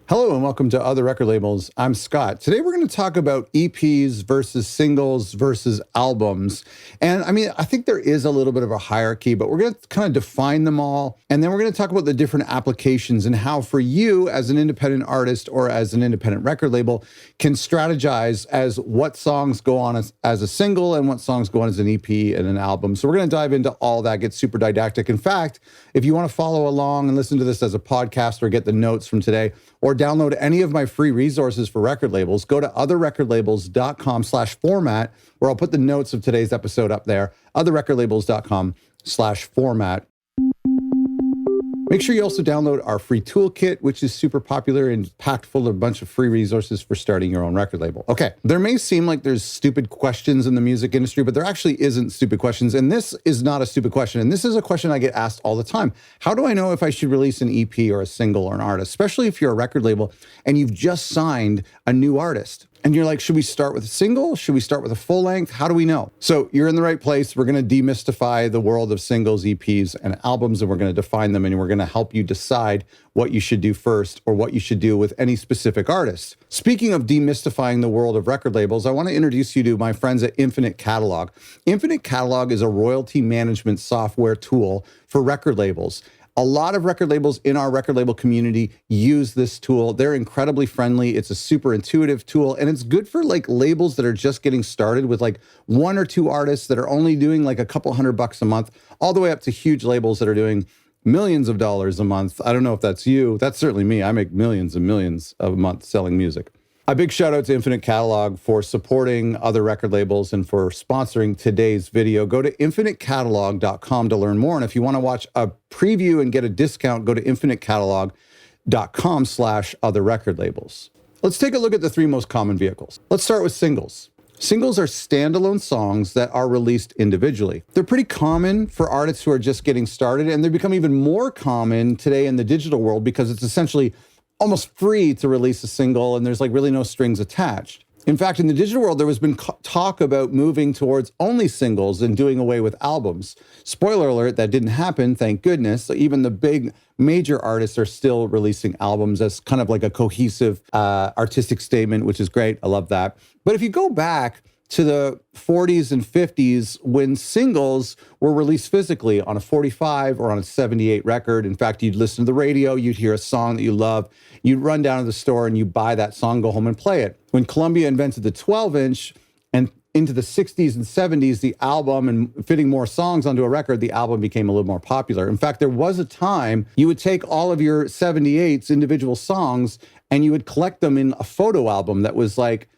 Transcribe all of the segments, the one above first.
Hello and welcome to Other Record Labels. I'm Scott. Today we're going to talk about EPs versus singles versus albums. And I think there is a little bit of a hierarchy, but we're going to kind of define them all. And then we're going to talk about the different applications and how for you as an independent artist or as an independent record label can strategize as what songs go on as a single and what songs go on as an EP and an album. So we're going to dive into all that, get super didactic. In fact, if you want to follow along and listen to this as a podcast or get the notes from today, or download any of my free resources for record labels, go to otherrecordlabels.com/format, where I'll put the notes of today's episode up there, otherrecordlabels.com/format. Make sure you also download our free toolkit, which is super popular and packed full of a bunch of free resources for starting your own record label. Okay, there may seem like there's stupid questions in the music industry, but there actually isn't stupid questions. And this is not a stupid question. And this is a question I get asked all the time. How do I know if I should release an EP or a single or an artist, especially if you're a record label and you've just signed a new artist? And you're like, should we start with a single? Should we start with a full length? How do we know? So you're in the right place. We're going to demystify the world of singles, EPs, and albums, and we're going to define them, and we're going to help you decide what you should do first or what you should do with any specific artist. Speaking of demystifying the world of record labels, I want to introduce you to my friends at Infinite Catalog. Infinite Catalog is a royalty management software tool for record labels. A lot of record labels in our record label community use this tool. They're incredibly friendly. It's a super intuitive tool, and it's good for like labels that are just getting started with like one or two artists that are only doing like a couple $100 a month, all the way up to huge labels that are doing millions of dollars a month. I don't know if that's you. That's certainly me. I make millions and millions a month selling music. A big shout out to Infinite Catalog for supporting other record labels and for sponsoring today's video. Go to infinitecatalog.com to learn more. And if you want to watch a preview and get a discount, go to infinitecatalog.com/other record labels. Let's take a look at the three most common vehicles. Let's start with singles. Singles are standalone songs that are released individually. They're pretty common for artists who are just getting started, and they become even more common today in the digital world because it's essentially almost free to release a single, and there's like really no strings attached. In fact, in the digital world, there has been talk about moving towards only singles and doing away with albums. Spoiler alert, that didn't happen, thank goodness. So even the big major artists are still releasing albums as kind of like a cohesive artistic statement, which is great. I love that. But if you go back to the 40s and 50s when singles were released physically on a 45 or on a 78 record. In fact, you'd listen to the radio, you'd hear a song that you love, you'd run down to the store and you buy that song, go home and play it. When Columbia invented the 12-inch and into the 60s and 70s, the album and fitting more songs onto a record, the album became a little more popular. In fact, there was a time you would take all of your 78's individual songs and you would collect them in a photo album that was like,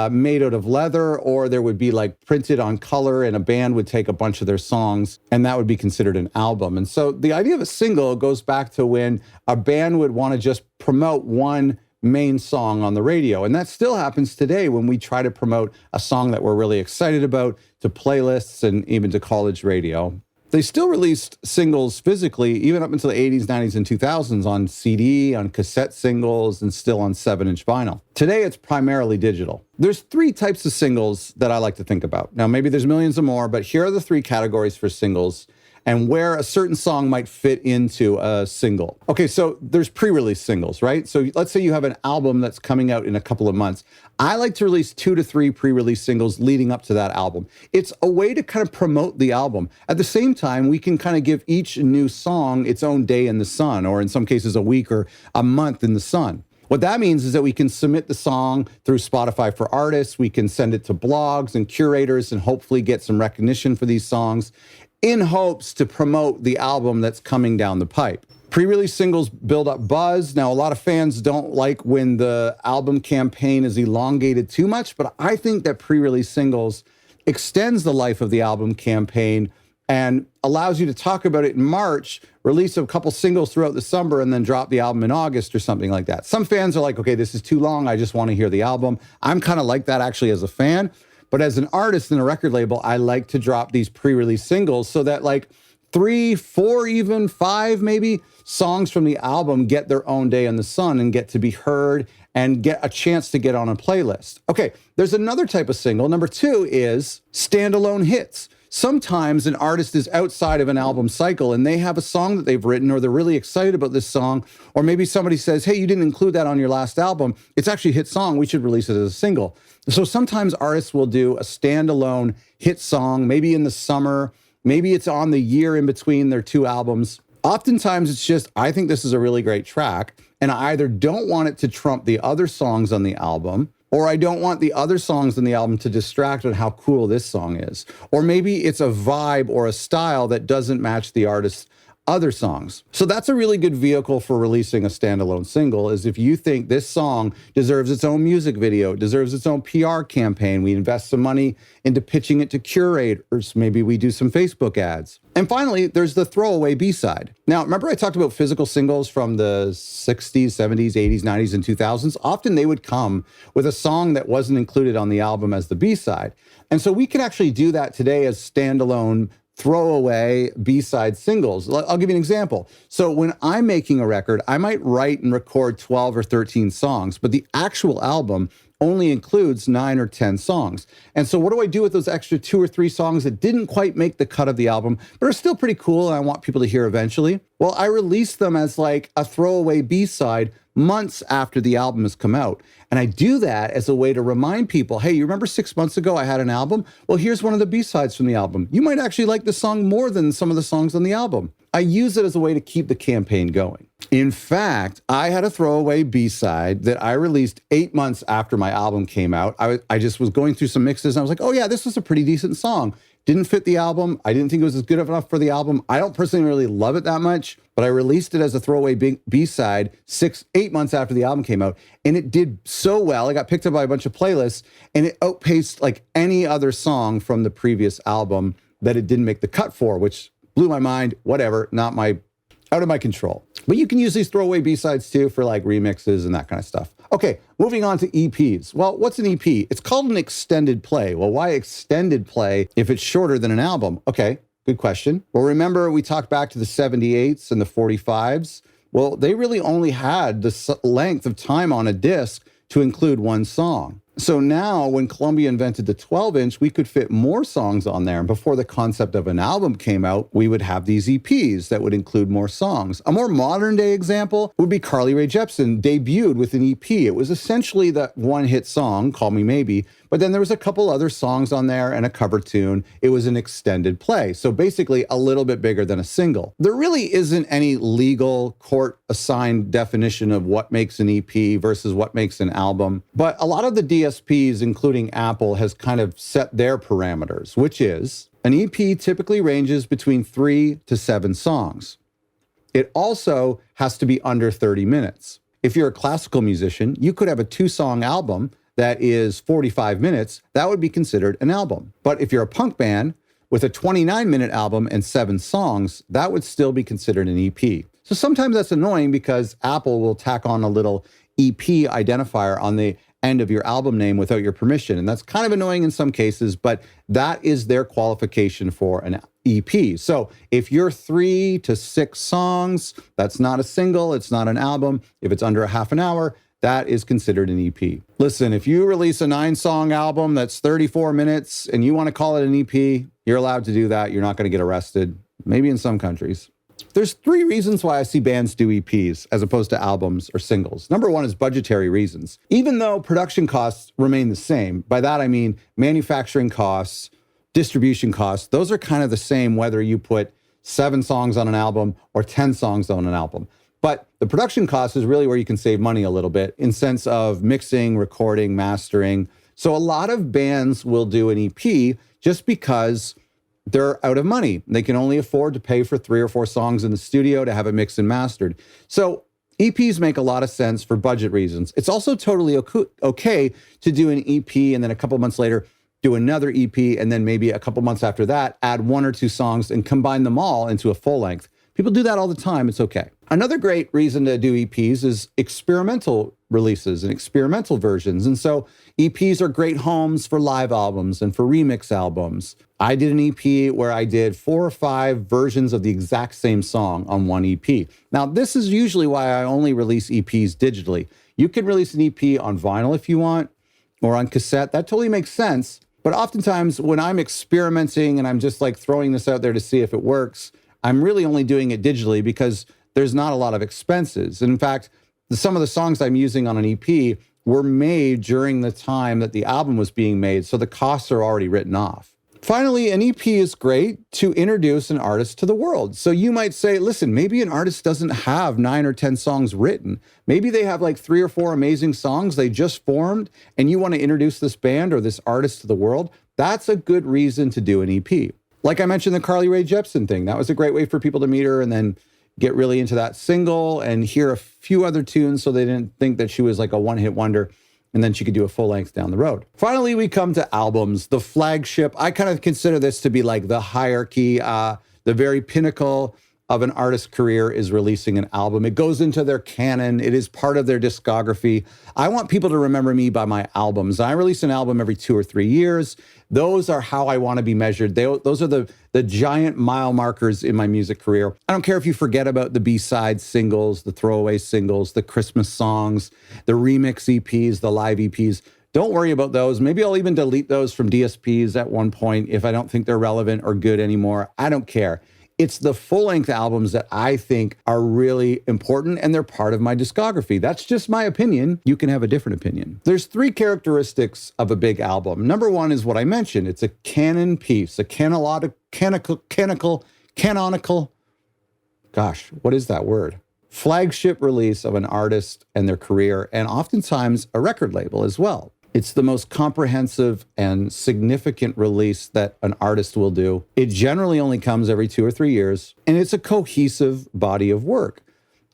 made out of leather, or there would be like printed on color, and a band would take a bunch of their songs and that would be considered an album. And so the idea of a single goes back to when a band would want to just promote one main song on the radio. And that still happens today when we try to promote a song that we're really excited about to playlists and even to college radio. They still released singles physically, even up until the 80s, 90s, and 2000s on CD, on cassette singles, and still on 7-inch vinyl. Today, it's primarily digital. There's three types of singles that I like to think about. Now, maybe there's millions of more, but here are the three categories for singles and where a certain song might fit into a single. Okay, so there's pre-release singles, right? So let's say you have an album that's coming out in a couple of months. I like to release 2 to 3 pre-release singles leading up to that album. It's a way to kind of promote the album. At the same time, we can kind of give each new song its own day in the sun, or in some cases a week or a month in the sun. What that means is that we can submit the song through Spotify for artists. We can send it to blogs and curators and hopefully get some recognition for these songs in hopes to promote the album that's coming down the pipe. Pre-release singles build up buzz. Now, a lot of fans don't like when the album campaign is elongated too much, but I think that pre-release singles extends the life of the album campaign and allows you to talk about it in March, release a couple singles throughout the summer, and then drop the album in August or something like that. Some fans are like, okay, this is too long. I just want to hear the album. I'm kind of like that actually as a fan. But as an artist in a record label, I like to drop these pre-release singles so that like 3, 4, even 5 maybe songs from the album get their own day in the sun and get to be heard and get a chance to get on a playlist. Okay, there's another type of single. Number 2 is standalone hits. Sometimes an artist is outside of an album cycle and they have a song that they've written, or they're really excited about this song, or maybe somebody says, hey, you didn't include that on your last album. It's actually a hit song. We should release it as a single. So sometimes artists will do a standalone hit song, maybe in the summer, maybe it's on the year in between their two albums. Oftentimes it's just, I think this is a really great track, and I either don't want it to trump the other songs on the album, or I don't want the other songs in the album to distract on how cool this song is. Or maybe it's a vibe or a style that doesn't match the artist's other songs. So that's a really good vehicle for releasing a standalone single, is if you think this song deserves its own music video, deserves its own PR campaign, we invest some money into pitching it to curators, maybe we do some Facebook ads. And finally, there's the throwaway B-side. Now, remember I talked about physical singles from the 60s, 70s, 80s, 90s, and 2000s? Often they would come with a song that wasn't included on the album as the B-side. And so we can actually do that today as standalone throwaway B-side singles. I'll give you an example. So when I'm making a record, I might write and record 12 or 13 songs, but the actual album only includes 9 or 10 songs. And so what do I do with those extra 2 or 3 songs that didn't quite make the cut of the album, but are still pretty cool and I want people to hear eventually? Well, I release them as like a throwaway B-side months after the album has come out. And I do that as a way to remind people, hey, you remember 6 months ago I had an album? Well, here's one of the B-sides from the album. You might actually like the song more than some of the songs on the album. I use it as a way to keep the campaign going. In fact, I had a throwaway B-side that I released 8 months after my album came out. I just was going through some mixes and I was like, oh yeah, this was a pretty decent song. Didn't fit the album. I didn't think it was as good enough for the album. I don't personally really love it that much, but I released it as a throwaway B-side 8 months after the album came out. And it did so well. It got picked up by a bunch of playlists and it outpaced like any other song from the previous album that it didn't make the cut for, which blew my mind. Whatever, out of my control. But you can use these throwaway B-sides too for like remixes and that kind of stuff. Okay, moving on to EPs. Well, what's an EP? It's called an extended play. Well, why extended play if it's shorter than an album? Okay, good question. Well, remember we talked back to the 78s and the 45s? Well, they really only had the length of time on a disc to include one song. So now when Columbia invented the 12-inch, we could fit more songs on there. And before the concept of an album came out, we would have these EPs that would include more songs. A more modern day example would be Carly Rae Jepsen debuted with an EP. It was essentially that one hit song, Call Me Maybe, but then there was a couple other songs on there and a cover tune. It was an extended play. So basically a little bit bigger than a single. There really isn't any legal court-assigned definition of what makes an EP versus what makes an album. But a lot of the DSPs, including Apple, has kind of set their parameters, which is an EP typically ranges between 3 to 7 songs. It also has to be under 30 minutes. If you're a classical musician, you could have a 2-song album that is 45 minutes. That would be considered an album. But if you're a punk band with a 29-minute album and 7 songs, that would still be considered an EP. So sometimes that's annoying because Apple will tack on a little EP identifier on the end of your album name without your permission. And that's kind of annoying in some cases, but that is their qualification for an EP. So if you're 3 to 6 songs, that's not a single, it's not an album. If it's under a half an hour, that is considered an EP. Listen, if you release a 9-song album that's 34 minutes and you want to call it an EP, you're allowed to do that. You're not going to get arrested, maybe in some countries. There's 3 reasons why I see bands do EPs as opposed to albums or singles. Number 1 is budgetary reasons. Even though production costs remain the same, by that I mean manufacturing costs, distribution costs, those are kind of the same whether you put 7 songs on an album or 10 songs on an album. But the production cost is really where you can save money a little bit in sense of mixing, recording, mastering. So a lot of bands will do an EP just because they're out of money. They can only afford to pay for 3 or 4 songs in the studio to have it mixed and mastered. So EPs make a lot of sense for budget reasons. It's also totally okay to do an EP and then a couple months later do another EP and then maybe a couple months after that add 1 or 2 songs and combine them all into a full length. People do that all the time. It's okay. Another great reason to do EPs is experimental releases and experimental versions. And so EPs are great homes for live albums and for remix albums. I did an EP where I did 4 or 5 versions of the exact same song on one EP. Now, this is usually why I only release EPs digitally. You can release an EP on vinyl if you want, or on cassette. That totally makes sense. But oftentimes when I'm experimenting and I'm just like throwing this out there to see if it works, I'm really only doing it digitally because there's not a lot of expenses. And in fact, some of the songs I'm using on an EP were made during the time that the album was being made, so the costs are already written off. Finally, an EP is great to introduce an artist to the world. So you might say, listen, maybe an artist doesn't have 9 or 10 songs written. Maybe they have like 3 or 4 amazing songs they just formed, and you want to introduce this band or this artist to the world. That's a good reason to do an EP. Like I mentioned, the Carly Rae Jepsen thing. That was a great way for people to meet her and then get really into that single and hear a few other tunes so they didn't think that she was like a one-hit wonder. And then she could do a full length down the road. Finally, we come to albums, the flagship. I kind of consider this to be like the hierarchy, the very pinnacle of an artist's career is releasing an album. It goes into their canon. It is part of their discography. I want people to remember me by my albums. I release an album every 2 or 3 years. Those are how I want to be measured. Those are the giant mile markers in my music career. I don't care if you forget about the B-side singles, the throwaway singles, the Christmas songs, the remix EPs, the live EPs. Don't worry about those. Maybe I'll even delete those from DSPs at one point if I don't think they're relevant or good anymore. I don't care. It's the full-length albums that I think are really important, and they're part of my discography. That's just my opinion. You can have a different opinion. There's 3 characteristics of a big album. Number 1 is what I mentioned. It's a canon piece, a canonical, gosh, what is that word? Flagship release of an artist and their career, and oftentimes a record label as well. It's the most comprehensive and significant release that an artist will do. It generally only comes every 2 or 3 years, and it's a cohesive body of work.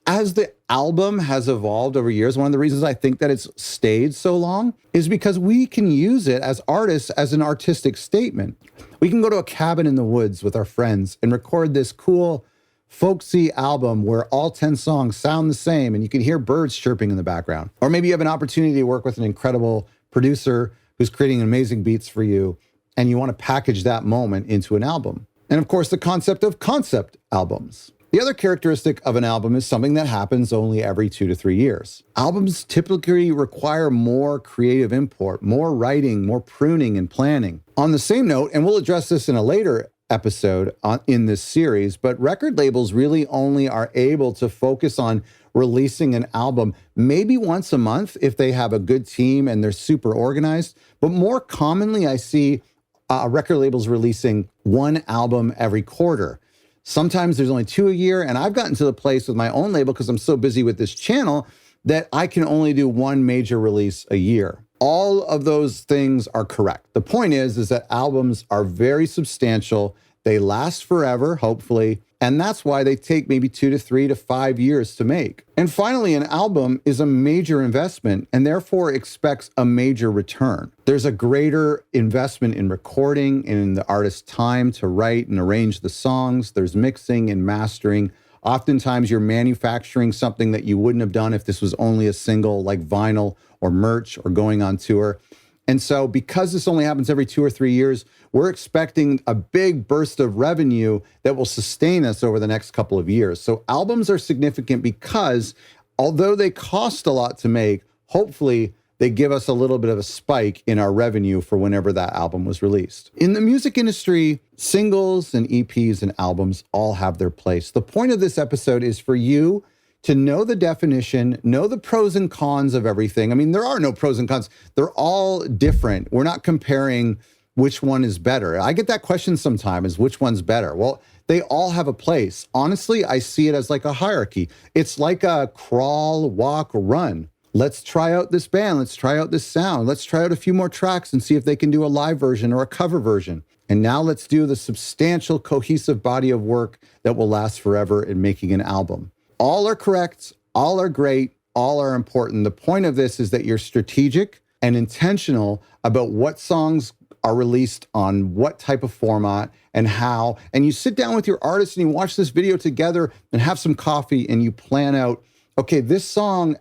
As the album has evolved over years, one of the reasons I think that it's stayed so long is because we can use it as artists as an artistic statement. We can go to a cabin in the woods with our friends and record this cool, folksy album where all 10 songs sound the same and you can hear birds chirping in the background. Or maybe you have an opportunity to work with an incredible producer who's creating amazing beats for you, and you want to package that moment into an album. And of course, the concept of concept albums. The other characteristic of an album is something that happens only every 2 to 3 years. Albums typically require more creative input, more writing, more pruning and planning. On the same note, and we'll address this in a later episode in this series, but record labels really only are able to focus on releasing an album maybe once a month if they have a good team and they're super organized. But more commonly, I see record labels releasing 1 album every quarter. Sometimes there's only 2 a year, and I've gotten to the place with my own label because I'm so busy with this channel that I can only do 1 major release a year. All of those things are correct. The point is that albums are very substantial. They last forever, hopefully, and that's why they take maybe 2 to 3 to 5 years to make. And finally, an album is a major investment and therefore expects a major return. There's a greater investment in recording and in the artist's time to write and arrange the songs. There's mixing and mastering. Oftentimes, you're manufacturing something that you wouldn't have done if this was only a single, like vinyl or merch or going on tour. And so because this only happens every 2 or 3 years, we're expecting a big burst of revenue that will sustain us over the next couple of years. So albums are significant because although they cost a lot to make, hopefully they give us a little bit of a spike in our revenue for whenever that album was released. In the music industry, singles and EPs and albums all have their place. The point of this episode is for you to know the definition, know the pros and cons of everything. I mean, there are no pros and cons. They're all different. We're not comparing which one is better. I get that question sometimes, which one's better? Well, they all have a place. Honestly, I see it as like a hierarchy. It's like a crawl, walk, run. Let's try out this band. Let's try out this sound. Let's try out a few more tracks and see if they can do a live version or a cover version. And now let's do the substantial, cohesive body of work that will last forever in making an album. All are correct, all are great, all are important. The point of this is that you're strategic and intentional about what songs are released on what type of format and how. And you sit down with your artist and you watch this video together and have some coffee and you plan out, okay, this song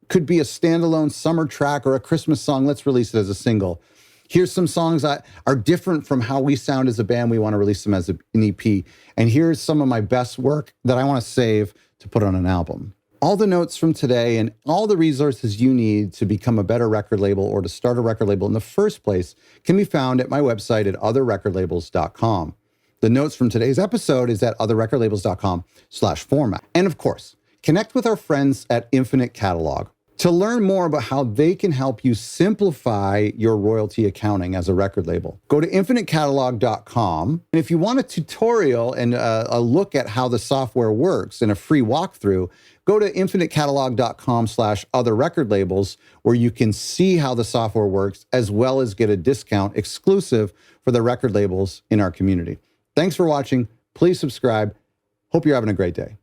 could be a standalone summer track or a Christmas song. Let's release it as a single. Here's some songs that are different from how we sound as a band. We want to release them as an EP. And here's some of my best work that I want to save to put on an album. All the notes from today and all the resources you need to become a better record label or to start a record label in the first place can be found at my website at otherrecordlabels.com. The notes from today's episode is at otherrecordlabels.com/format. And of course, connect with our friends at Infinite Catalog to learn more about how they can help you simplify your royalty accounting as a record label. Go to infinitecatalog.com. And if you want a tutorial and a look at how the software works and a free walkthrough, go to infinitecatalog.com/otherrecordlabels, where you can see how the software works, as well as get a discount exclusive for the record labels in our community. Thanks for watching. Please subscribe. Hope you're having a great day.